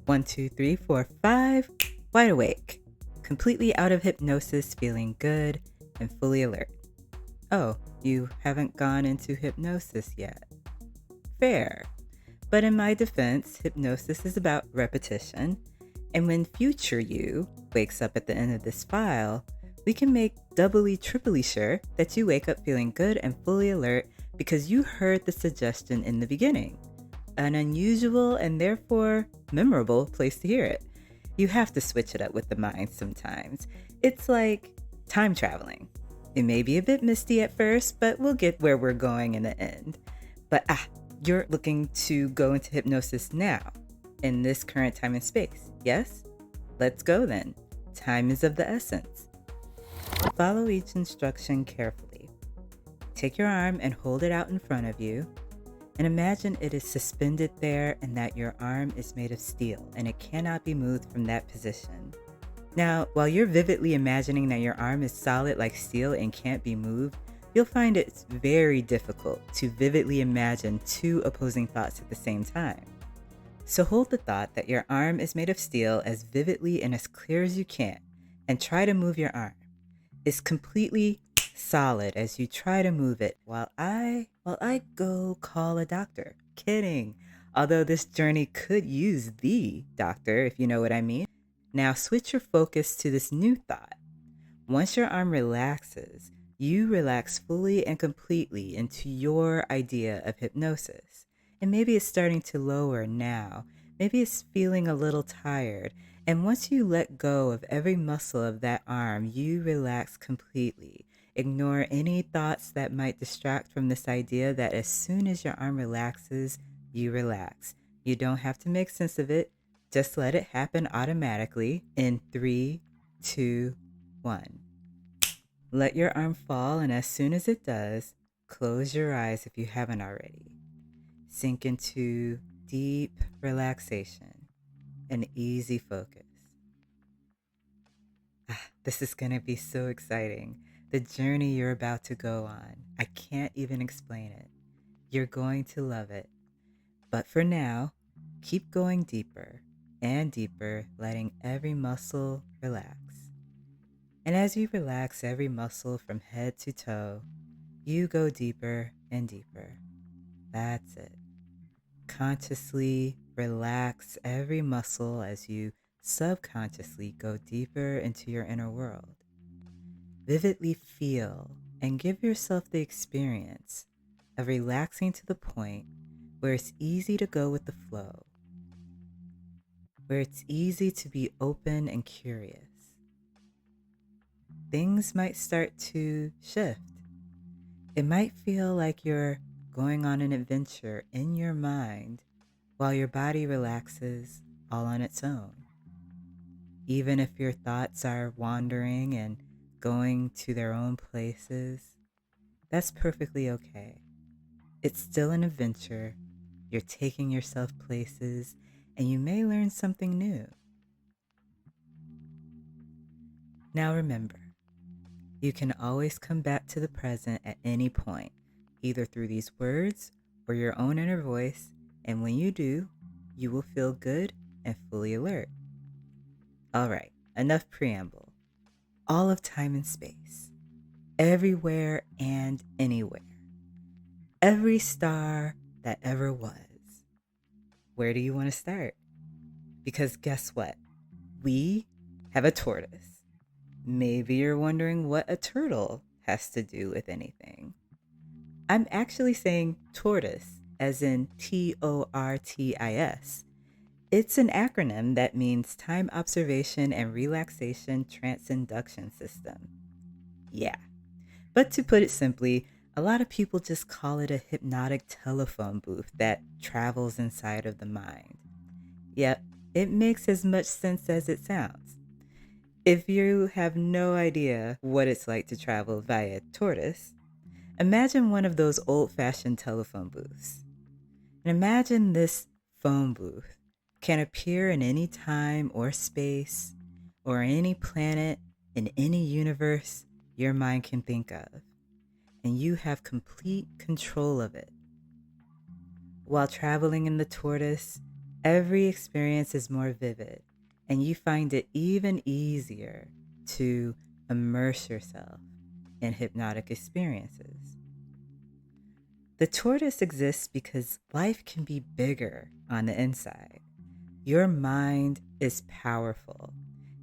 1, 2, 3, 4, 5. Wide awake. Completely out of hypnosis, feeling good and fully alert. Oh, you haven't gone into hypnosis yet. Fair. But in my defense, hypnosis is about repetition. And when future you wakes up at the end of this file, we can make doubly, triply sure that you wake up feeling good and fully alert because you heard the suggestion in the beginning. An unusual and therefore memorable place to hear it. You have to switch it up with the mind sometimes. It's like time traveling. It may be a bit misty at first, but we'll get where we're going in the end. But you're looking to go into hypnosis now, in this current time and space, yes? Let's go then. Time is of the essence. Follow each instruction carefully. Take your arm and hold it out in front of you. And imagine it is suspended there and that your arm is made of steel and it cannot be moved from that position. Now, while you're vividly imagining that your arm is solid like steel and can't be moved, you'll find it's very difficult to vividly imagine two opposing thoughts at the same time. So hold the thought that your arm is made of steel as vividly and as clear as you can, and try to move your arm. It's completely solid as you try to move it while I go call a doctor. Kidding. Although this journey could use the doctor, if you know what I mean. Now switch your focus to this new thought. Once your arm relaxes, you relax fully and completely into your idea of hypnosis. And maybe it's starting to lower now. Maybe it's feeling a little tired. And once you let go of every muscle of that arm, you relax completely. Ignore any thoughts that might distract from this idea that as soon as your arm relaxes, you relax. You don't have to make sense of it. Just let it happen automatically in 3, 2, 1. Let your arm fall, and as soon as it does, close your eyes if you haven't already. Sink into deep relaxation and easy focus. This is going to be so exciting. The journey you're about to go on. I can't even explain it. You're going to love it. But for now, keep going deeper and deeper, letting every muscle relax. And as you relax every muscle from head to toe, you go deeper and deeper. That's it. Consciously relax every muscle as you subconsciously go deeper into your inner world. Vividly feel and give yourself the experience of relaxing to the point where it's easy to go with the flow, where it's easy to be open and curious. Things might start to shift. It might feel like you're going on an adventure in your mind while your body relaxes all on its own. Even if your thoughts are wandering and going to their own places, that's perfectly okay. It's still an adventure. You're taking yourself places, and you may learn something new. Now remember, you can always come back to the present at any point, either through these words or your own inner voice, and when you do, you will feel good and fully alert. All right, enough preamble. All of time and space, everywhere and anywhere, every star that ever was. Where do you want to start? Because guess what? We have a tortoise. Maybe you're wondering what a turtle has to do with anything. I'm actually saying tortoise, as in TORTIS. It's an acronym that means Time Observation and Relaxation Transduction System. Yeah. But to put it simply, a lot of people just call it a hypnotic telephone booth that travels inside of the mind. Yep, it makes as much sense as it sounds. If you have no idea what it's like to travel via tortoise, imagine one of those old-fashioned telephone booths. And imagine this phone booth can appear in any time or space or any planet in any universe your mind can think of. And you have complete control of it. While traveling in the tortoise, Every experience is more vivid, and you find it even easier to immerse yourself in hypnotic experiences. The tortoise exists because life can be bigger on the inside. Your mind is powerful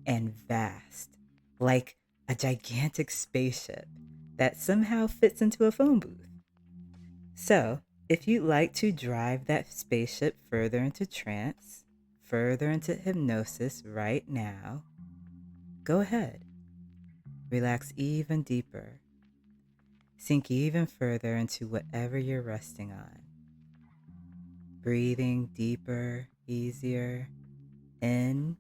and vast, like a gigantic spaceship that somehow fits into a phone booth. So, if you'd like to drive that spaceship further into trance, further into hypnosis right now, go ahead. Relax even deeper. Sink even further into whatever you're resting on. Breathing deeper, easier, in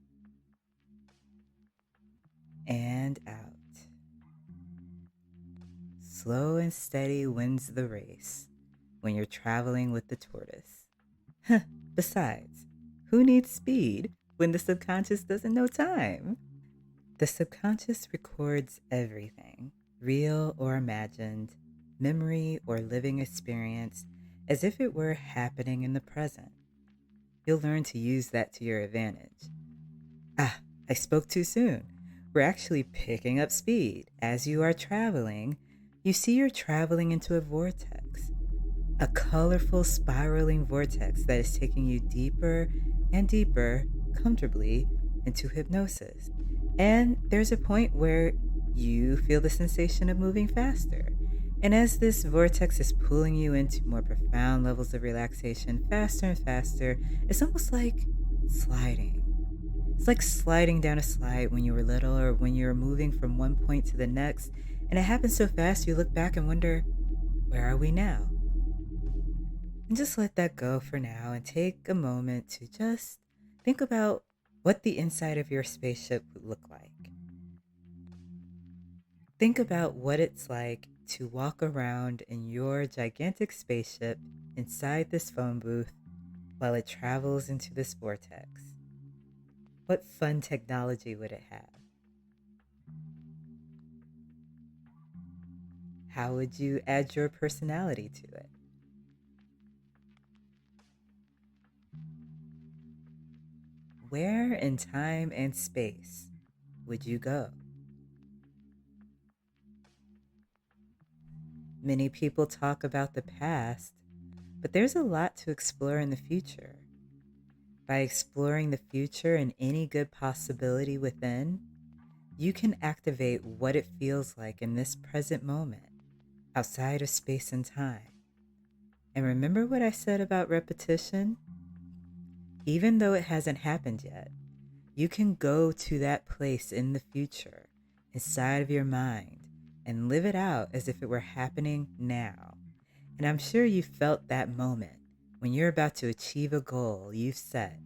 and out. Slow and steady wins the race when you're traveling with the tortoise. Besides, who needs speed when the subconscious doesn't know time? The subconscious records everything, real or imagined, memory or living experience, as if it were happening in the present. You'll learn to use that to your advantage. Ah, I spoke too soon. We're actually picking up speed. As you are traveling, you see you're traveling into a vortex, a colorful spiraling vortex that is taking you deeper and deeper, comfortably, into hypnosis. And there's a point where you feel the sensation of moving faster. And as this vortex is pulling you into more profound levels of relaxation, faster and faster, it's almost like sliding. It's like sliding down a slide when you were little or when you were moving from one point to the next. And it happens so fast you look back and wonder, where are we now? And just let that go for now and take a moment to just think about what the inside of your spaceship would look like. Think about what it's like to walk around in your gigantic spaceship inside this phone booth while it travels into this vortex. What fun technology would it have? How would you add your personality to it? Where in time and space would you go? Many people talk about the past, but there's a lot to explore in the future. By exploring the future and any good possibility within, you can activate what it feels like in this present moment, outside of space and time. And remember what I said about repetition? Even though it hasn't happened yet, you can go to that place in the future, inside of your mind, and live it out as if it were happening now. And I'm sure you felt that moment when you're about to achieve a goal you've set.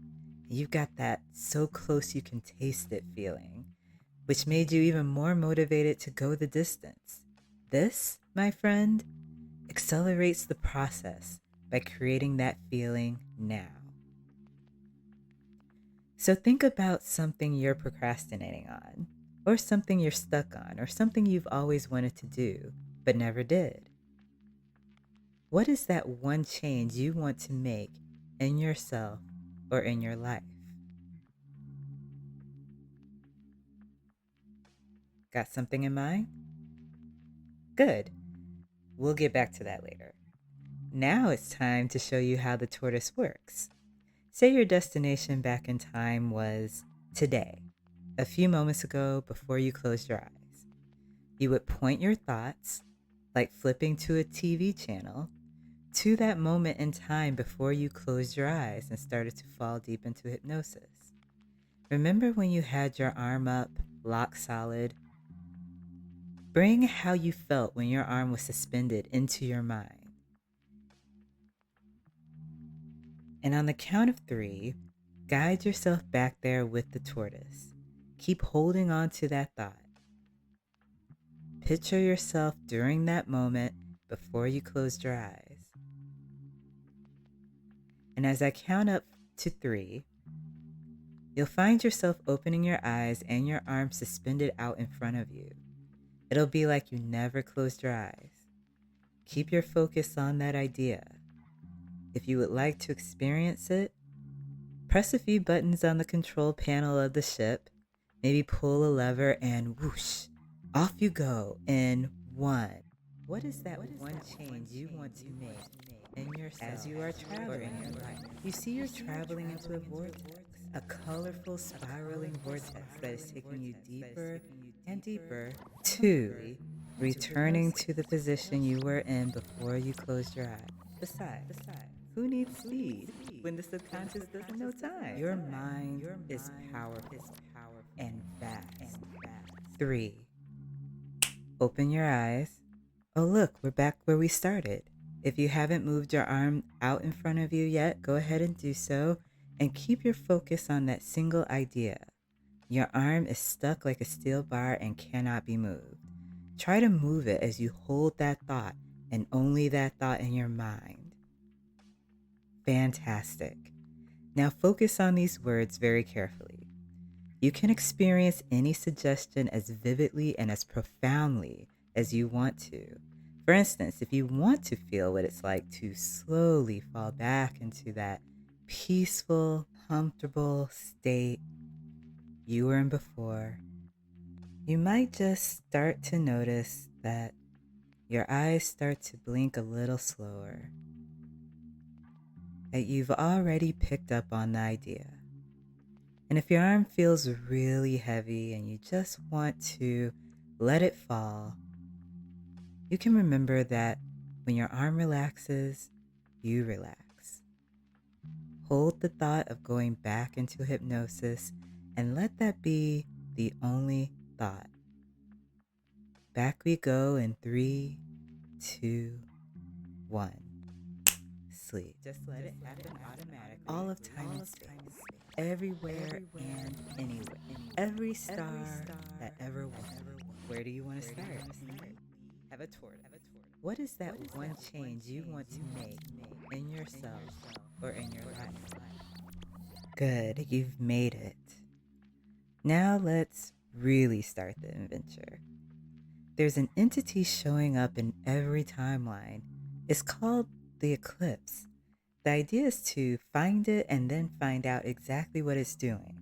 You've got that so close you can taste it feeling, which made you even more motivated to go the distance. This, my friend, accelerates the process by creating that feeling now. So think about something you're procrastinating on, or something you're stuck on, or something you've always wanted to do but never did. What is that one change you want to make in yourself or in your life? Got something in mind? Good. We'll get back to that later. Now it's time to show you how the tortoise works. Say your destination back in time was today, a few moments ago before you closed your eyes. You would point your thoughts, like flipping to a TV channel, to that moment in time before you closed your eyes and started to fall deep into hypnosis. Remember when you had your arm up, locked solid? Bring how you felt when your arm was suspended into your mind. And on the count of 3, guide yourself back there with the tortoise. Keep holding on to that thought. Picture yourself during that moment before you closed your eyes. And as I count up to 3, you'll find yourself opening your eyes and your arms suspended out in front of you. It'll be like you never closed your eyes. Keep your focus on that idea. If you would like to experience it, Press a few buttons on the control panel of the ship. Maybe pull a lever and whoosh, off you go in one. What is that one change you want to make in yourself as you are traveling in your life? You see you're traveling into a vortex, a colorful spiraling vortex that is taking you deeper and deeper to returning to the position you were in before you closed your eyes. Besides, who needs speed when the subconscious doesn't know time? Your mind is powerful and vast. 3. Open your eyes. Oh, look, we're back where we started. If you haven't moved your arm out in front of you yet, go ahead and do so and keep your focus on that single idea. Your arm is stuck like a steel bar and cannot be moved. Try to move it as you hold that thought and only that thought in your mind. Fantastic. Now focus on these words very carefully. You can experience any suggestion as vividly and as profoundly as you want to. For instance, if you want to feel what it's like to slowly fall back into that peaceful, comfortable state you were in before, you might just start to notice that your eyes start to blink a little slower, that you've already picked up on the idea. And if your arm feels really heavy and you just want to let it fall, you can remember that when your arm relaxes, you relax. Hold the thought of going back into hypnosis and let that be the only thought. Back we go in 3, 2, 1. Sleep. Just let it happen automatically. All of time and space. Everywhere and anywhere. Every star that ever was. Where do you want to start? Have a tortoise. What is that one change you want to make in yourself or in your life? Good, you've made it. Now let's really start the adventure. There's an entity showing up in every timeline. It's called the eclipse. The idea is to find it and then find out exactly what it's doing.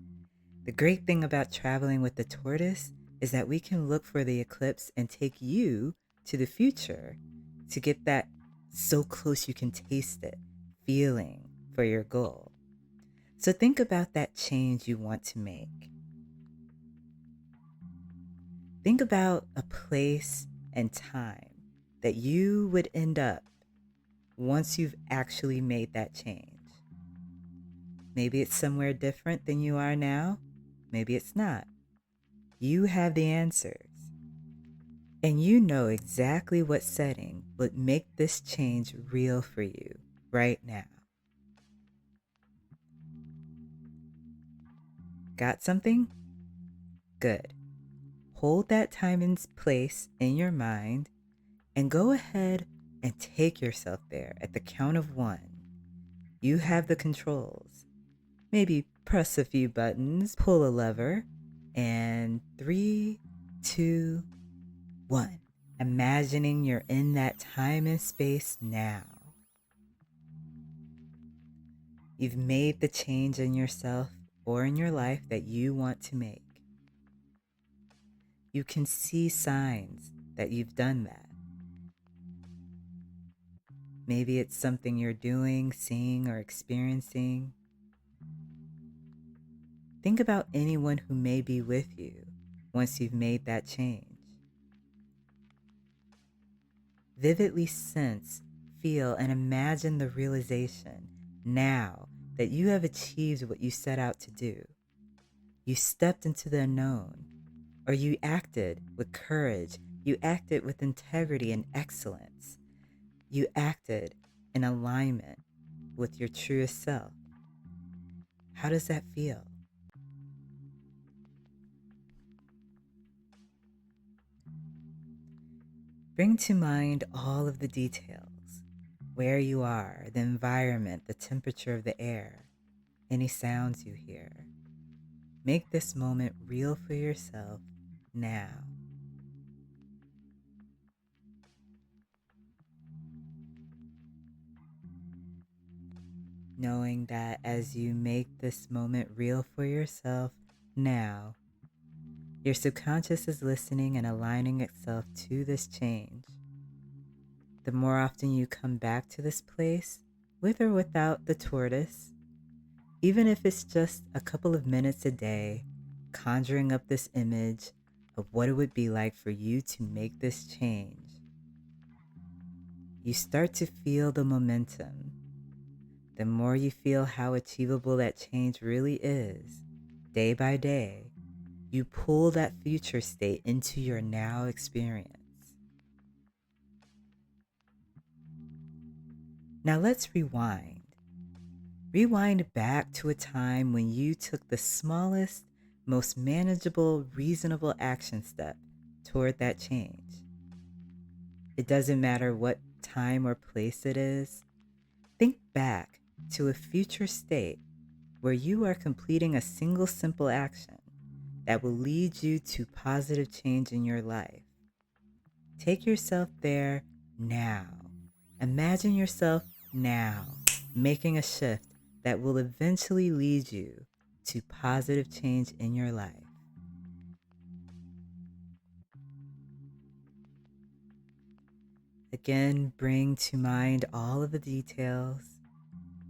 The great thing about traveling with the tortoise is that we can look for the eclipse and take you to the future to get that so close you can taste it feeling for your goal. So think about that change you want to make. Think about a place and time that you would end up once you've actually made that change. Maybe it's somewhere different than you are now. Maybe it's not. You have the answers. And you know exactly what setting would make this change real for you right now. Got something? Good. Hold that time and place in your mind and go ahead and take yourself there at the count of 1. You have the controls. Maybe press a few buttons, pull a lever, and 3, 2, 1. Imagining you're in that time and space now. You've made the change in yourself or in your life that you want to make. You can see signs that you've done that. Maybe it's something you're doing, seeing, or experiencing. Think about anyone who may be with you once you've made that change. Vividly sense, feel, and imagine the realization now that you have achieved what you set out to do. You stepped into the unknown, or you acted with courage. You acted with integrity and excellence. You acted in alignment with your truest self. How does that feel? Bring to mind all of the details, where you are, the environment, the temperature of the air, any sounds you hear. Make this moment real for yourself now. knowing that as you make this moment real for yourself now, your subconscious is listening and aligning itself to this change. The more often you come back to this place, with or without the tortoise, even if it's just a couple of minutes a day, conjuring up this image of what it would be like for you to make this change, you start to feel the momentum. The more you feel how achievable that change really is, day by day, you pull that future state into your now experience. Now let's rewind. Rewind back to a time when you took the smallest, most manageable, reasonable action step toward that change. It doesn't matter what time or place it is. Think back to a future state where you are completing a single simple action that will lead you to positive change in your life. Take yourself there now. Imagine yourself now making a shift that will eventually lead you to positive change in your life. Again, bring to mind all of the details,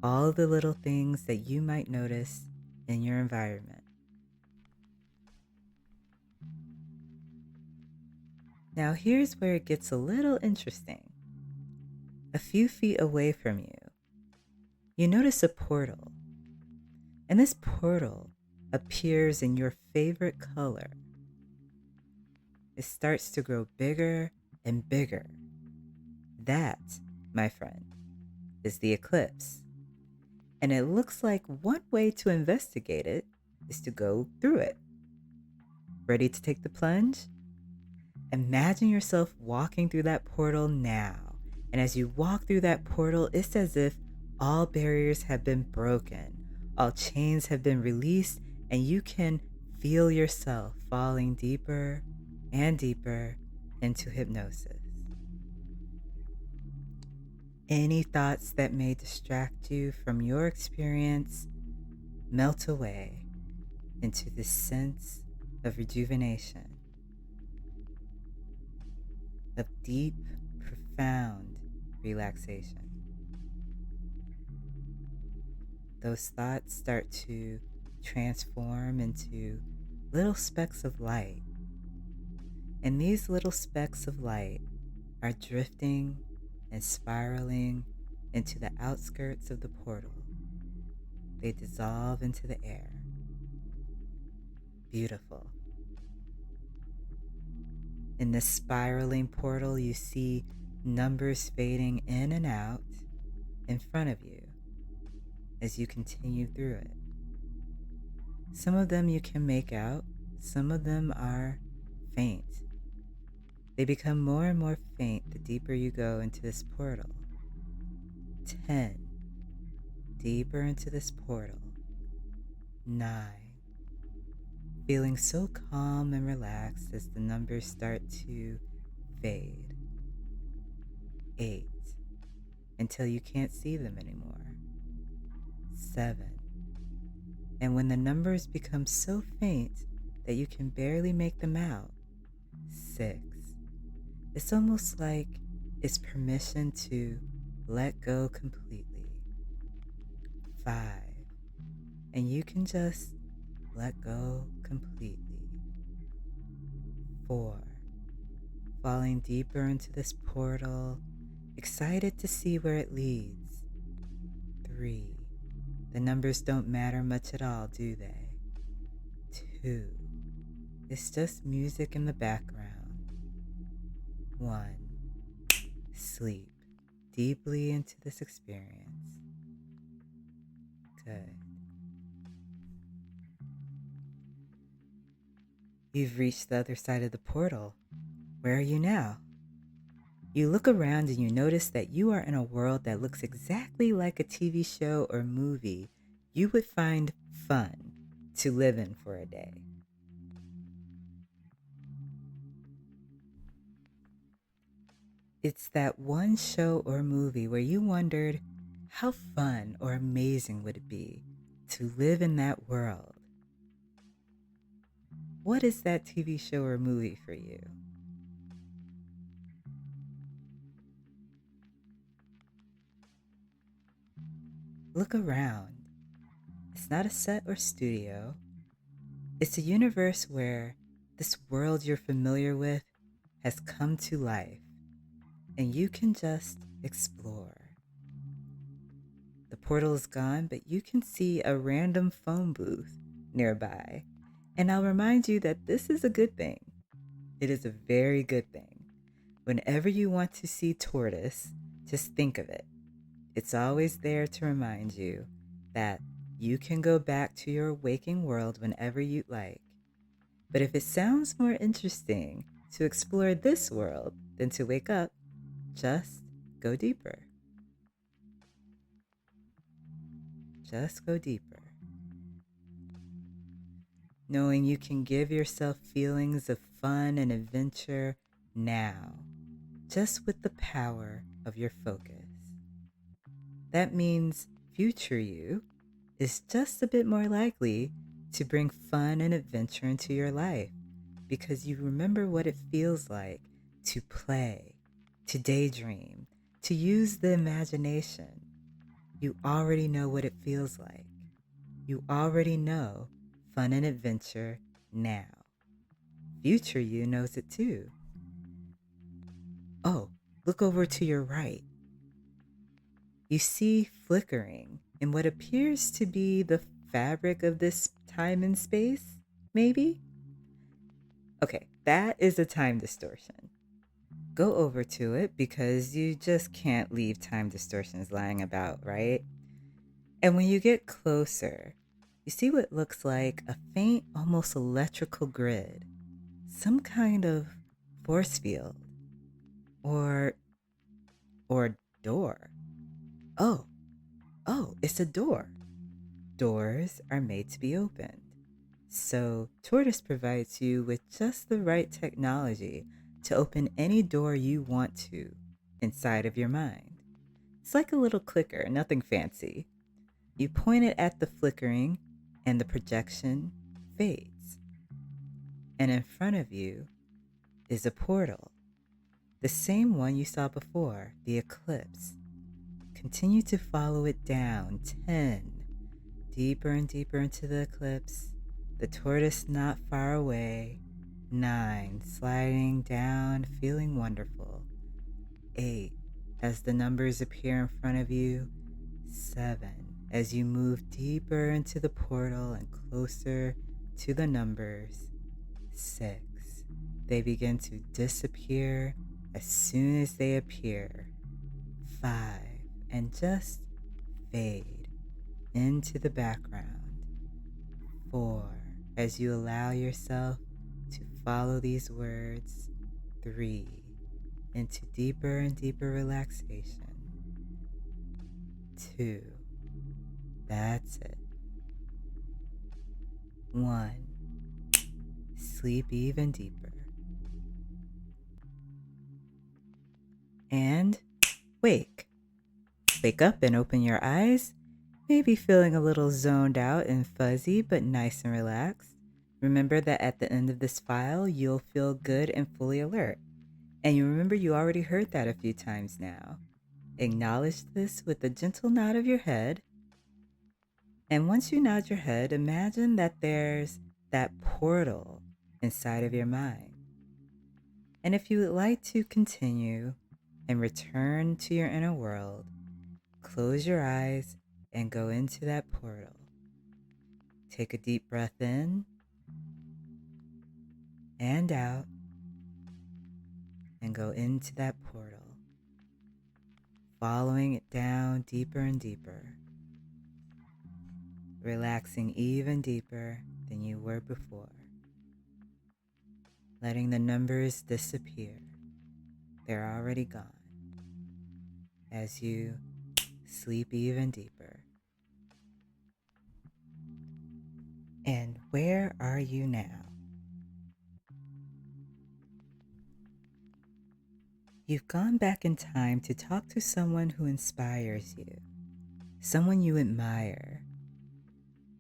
all of the little things that you might notice in your environment. Now, here's where it gets a little interesting. A few feet away from you, you notice a portal, and this portal appears in your favorite color. It starts to grow bigger and bigger. That, my friend, is the eclipse. And it looks like one way to investigate it is to go through it. Ready to take the plunge? Imagine yourself walking through that portal now. And as you walk through that portal, it's as if all barriers have been broken, all chains have been released, and you can feel yourself falling deeper and deeper into hypnosis. Any thoughts that may distract you from your experience melt away into this sense of rejuvenation, of deep, profound relaxation. Those thoughts start to transform into little specks of light. And these little specks of light are drifting and spiraling into the outskirts of the portal. They dissolve into the air. Beautiful. In this spiraling portal, you see numbers fading in and out in front of you as you continue through it. Some of them you can make out, some of them are faint. They become more and more faint the deeper you go into this portal. 10. Deeper into this portal. 9. Feeling so calm and relaxed as the numbers start to fade. 8. Until you can't see them anymore. 7. And when the numbers become so faint that you can barely make them out. 6. It's almost like it's permission to let go completely. 5. And you can just let go completely. 4. Falling deeper into this portal, excited to see where it leads. 3. The numbers don't matter much at all, do they? 2. It's just music in the background. 1. Sleep deeply into this experience. Good. You've reached the other side of the portal. Where are you now? You look around and you notice that you are in a world that looks exactly like a TV show or movie you would find fun to live in for a day. It's that one show or movie where you wondered, How fun or amazing would it be to live in that world? What is that TV show or movie for you? Look around. It's not a set or studio. It's a universe where this world you're familiar with has come to life, and you can just explore. The portal is gone, but you can see a random phone booth nearby. And I'll remind you that this is a good thing. It is a very good thing. Whenever you want to see TORTIS, just think of it. It's always there to remind you that you can go back to your waking world whenever you'd like. But if it sounds more interesting to explore this world than to wake up, just go deeper. Just go deeper. Knowing you can give yourself feelings of fun and adventure now, just with the power of your focus. That means future you is just a bit more likely to bring fun and adventure into your life because you remember what it feels like to play, to daydream, to use the imagination. You already know what it feels like. You already know fun and adventure now. Future you knows it too. Oh, look over to your right. You see flickering in what appears to be the fabric of this time and space, maybe? Okay, that is a time distortion. Go over to it because you just can't leave time distortions lying about, right? And when you get closer, you see what looks like a faint, almost electrical grid, some kind of force field, or door. Oh, it's a door. Doors are made to be opened. So Tortoise provides you with just the right technology to open any door you want to inside of your mind. It's like a little clicker, nothing fancy. You point it at the flickering and the projection fades. And in front of you is a portal, the same one you saw before, the eclipse. Continue to follow it down 10, deeper and deeper into the eclipse, the tortoise not far away, 9, sliding down, feeling wonderful, 8, as the numbers appear in front of you, 7, as you move deeper into the portal and closer to the numbers, 6, they begin to disappear as soon as they appear, 5, and just fade into the background. 4, as you allow yourself to follow these words. 3, into deeper and deeper relaxation. 2, that's it. 1, sleep even deeper. And wake. Wake up and open your eyes. Maybe feeling a little zoned out and fuzzy, but nice and relaxed. Remember that at the end of this file, you'll feel good and fully alert. And you remember you already heard that a few times now. Acknowledge this with a gentle nod of your head. And once you nod your head, imagine that there's that portal inside of your mind. And if you would like to continue and return to your inner world, close your eyes and go into that portal. Take a deep breath in and out and go into that portal, following it down deeper and deeper, relaxing even deeper than you were before, letting the numbers disappear. They're already gone as you sleep even deeper. And where are you now? You've gone back in time to talk to someone who inspires you. someone you admire.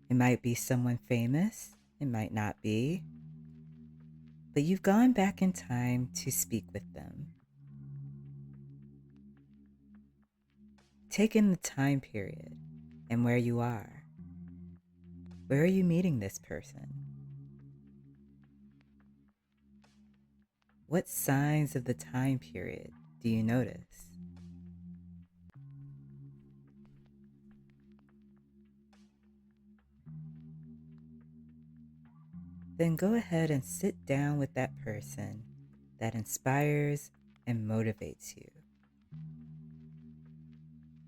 It might be someone famous, it might not be, but you've gone back in time to speak with them. Take in the time period and where you are. Where are you meeting this person? What signs of the time period do you notice? Then go ahead and sit down with that person that inspires and motivates you.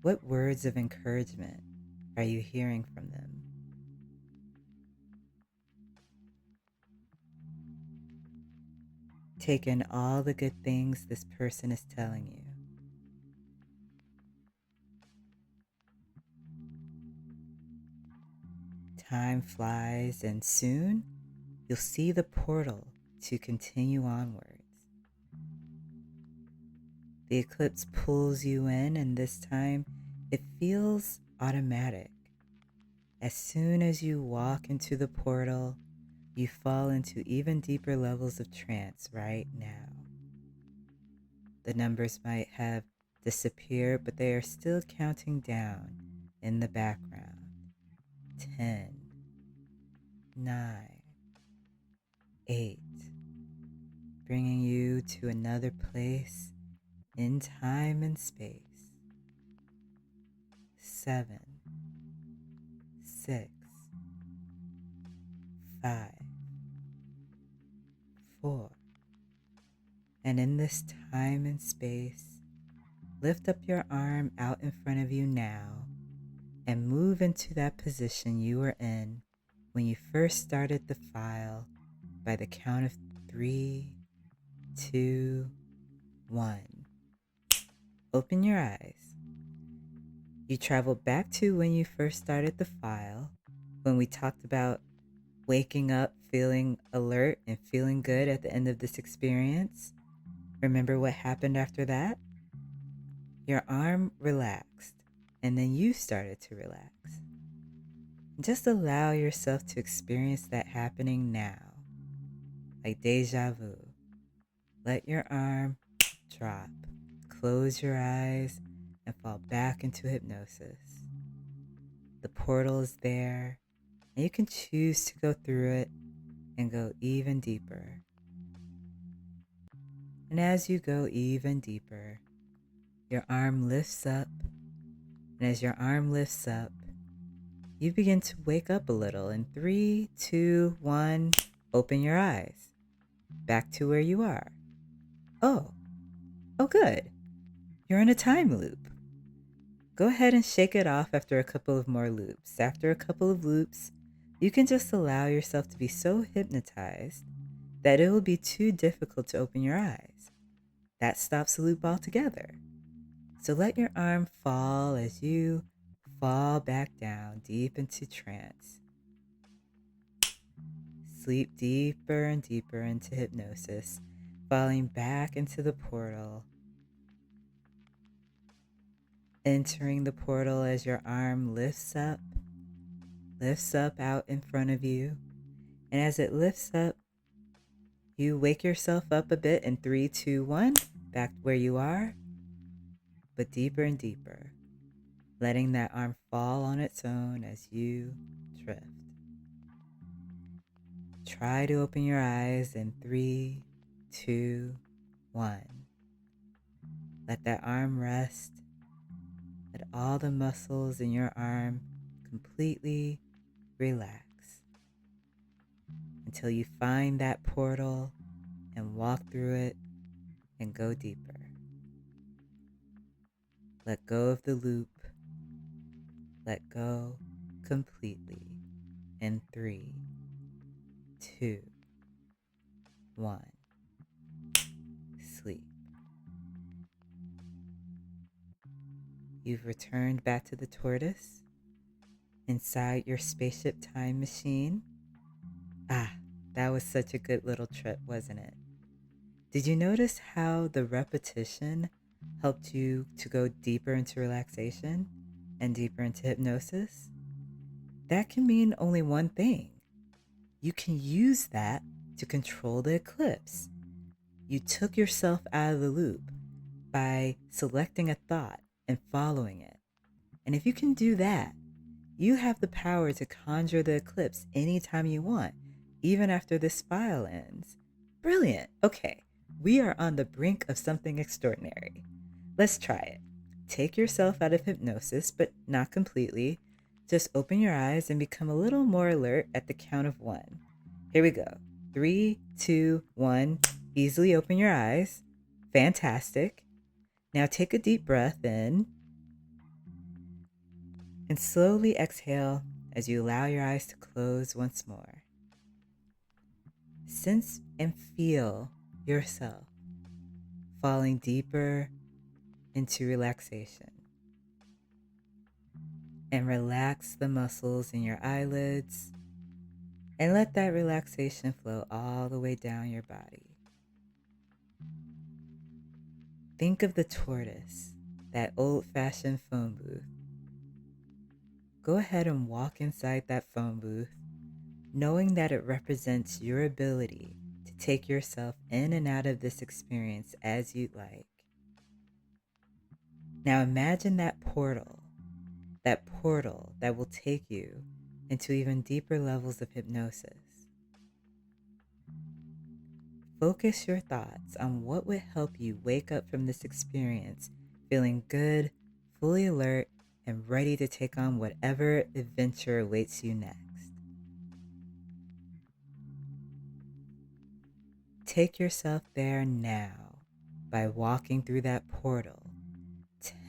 What words of encouragement are you hearing from them? Take in all the good things this person is telling you. Time flies, and soon you'll see the portal to continue onwards. The eclipse pulls you in, and this time it feels automatic. As soon as you walk into the portal, you fall into even deeper levels of trance right now. The numbers might have disappeared, but they are still counting down in the background. 10, 9, 8, bringing you to another place in time and space. 7, 6, 5, 4. And in this time and space, lift up your arm out in front of you now and move into that position you were in when you first started the file by the count of 3, 2, 1. Open your eyes. You travel back to when you first started the file, when we talked about waking up feeling alert and feeling good at the end of this experience. Remember what happened after that? Your arm relaxed, and then you started to relax. Just allow yourself to experience that happening now, like deja vu. Let your arm drop, close your eyes, and fall back into hypnosis. The portal is there, and you can choose to go through it and go even deeper. And as you go even deeper, your arm lifts up, and as your arm lifts up, you begin to wake up a little. In 3, 2, 1, open your eyes. Back to where you are. Oh, good. You're in a time loop. Go ahead and shake it off after a couple of more loops. After a couple of loops, you can just allow yourself to be so hypnotized that it will be too difficult to open your eyes. That stops the loop altogether. So let your arm fall as you fall back down deep into trance. Sleep deeper and deeper into hypnosis, falling back into the portal. Entering the portal as your arm lifts up out in front of you. And as it lifts up, you wake yourself up a bit in 3, 2, 1, back where you are, but deeper and deeper, letting that arm fall on its own as you drift. Try to open your eyes in 3, 2, 1. Let that arm rest. Let all the muscles in your arm completely relax until you find that portal and walk through it and go deeper. Let go of the loop. Let go completely in 3, 2, 1. Sleep. You've returned back to the tortoise inside your spaceship time machine. That was such a good little trip, wasn't it? Did you notice how the repetition helped you to go deeper into relaxation? and deeper into hypnosis, that can mean only one thing. You can use that to control the eclipse. You took yourself out of the loop by selecting a thought and following it. And if you can do that, you have the power to conjure the eclipse anytime you want, even after this file ends. Brilliant. Okay, we are on the brink of something extraordinary. Let's try it. Take yourself out of hypnosis, but not completely. Just open your eyes and become a little more alert at the count of 1. Here we go. 3, 2, 1. Easily open your eyes. Fantastic. Now take a deep breath in and slowly exhale as you allow your eyes to close once more. Sense and feel yourself falling deeper into relaxation. And relax the muscles in your eyelids and let that relaxation flow all the way down your body. Think of the tortoise, that old-fashioned phone booth. Go ahead and walk inside that phone booth, knowing that it represents your ability to take yourself in and out of this experience as you'd like. Now imagine that portal that will take you into even deeper levels of hypnosis. Focus your thoughts on what would help you wake up from this experience feeling good, fully alert, and ready to take on whatever adventure awaits you next. Take yourself there now by walking through that portal.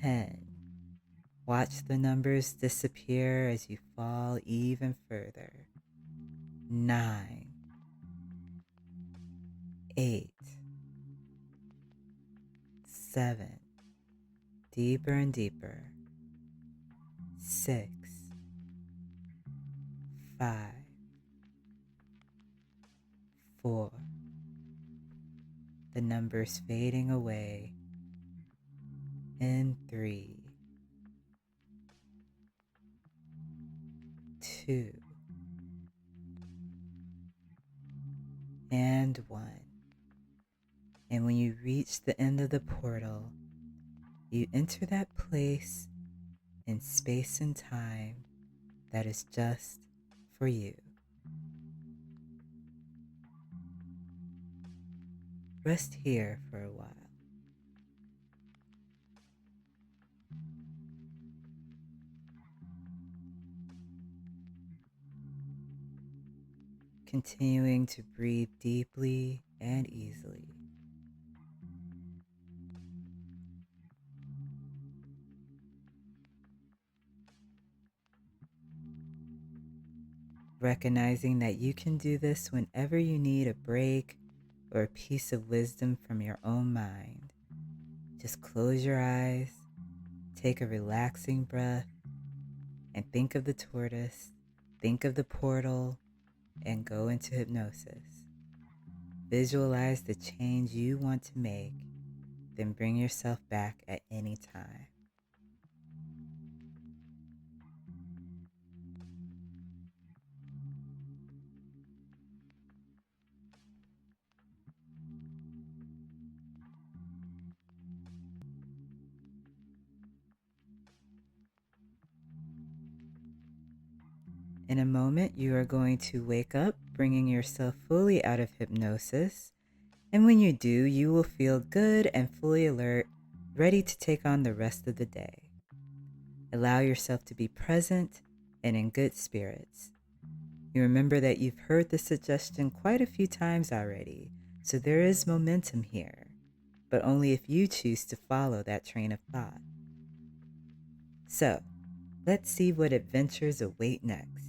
10. Watch the numbers disappear as you fall even further. 9. 8. 7. Deeper and deeper. 6. 5. 4. The numbers fading away. In 3. 2. And 1. And when you reach the end of the portal, you enter that place in space and time that is just for you. Rest here for a while. Continuing to breathe deeply and easily. Recognizing that you can do this whenever you need a break or a piece of wisdom from your own mind. Just close your eyes, take a relaxing breath, and think of the tortoise, think of the portal, and go into hypnosis. Visualize the change you want to make, then bring yourself back at any time. In a moment, you are going to wake up, bringing yourself fully out of hypnosis. And when you do, you will feel good and fully alert, ready to take on the rest of the day. Allow yourself to be present and in good spirits. You remember that you've heard this suggestion quite a few times already, so there is momentum here, but only if you choose to follow that train of thought. So, let's see what adventures await next.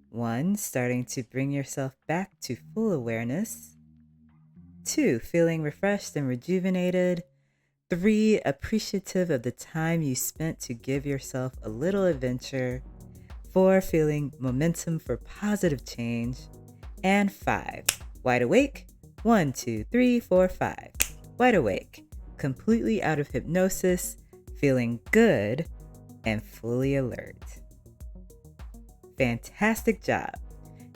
1. Starting to bring yourself back to full awareness. 2. Feeling refreshed and rejuvenated. 3. Appreciative of the time you spent to give yourself a little adventure. 4. Feeling momentum for positive change. And 5. Wide awake. 1, 2, 3, 4, 5. Wide awake. Completely out of hypnosis. Feeling good. and fully alert. Fantastic job!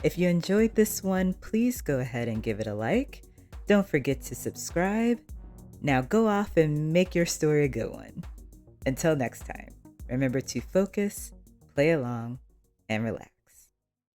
If you enjoyed this one, please go ahead and give it a like. Don't forget to subscribe. Now go off and make your story a good one. Until next time, remember to focus, play along, and relax.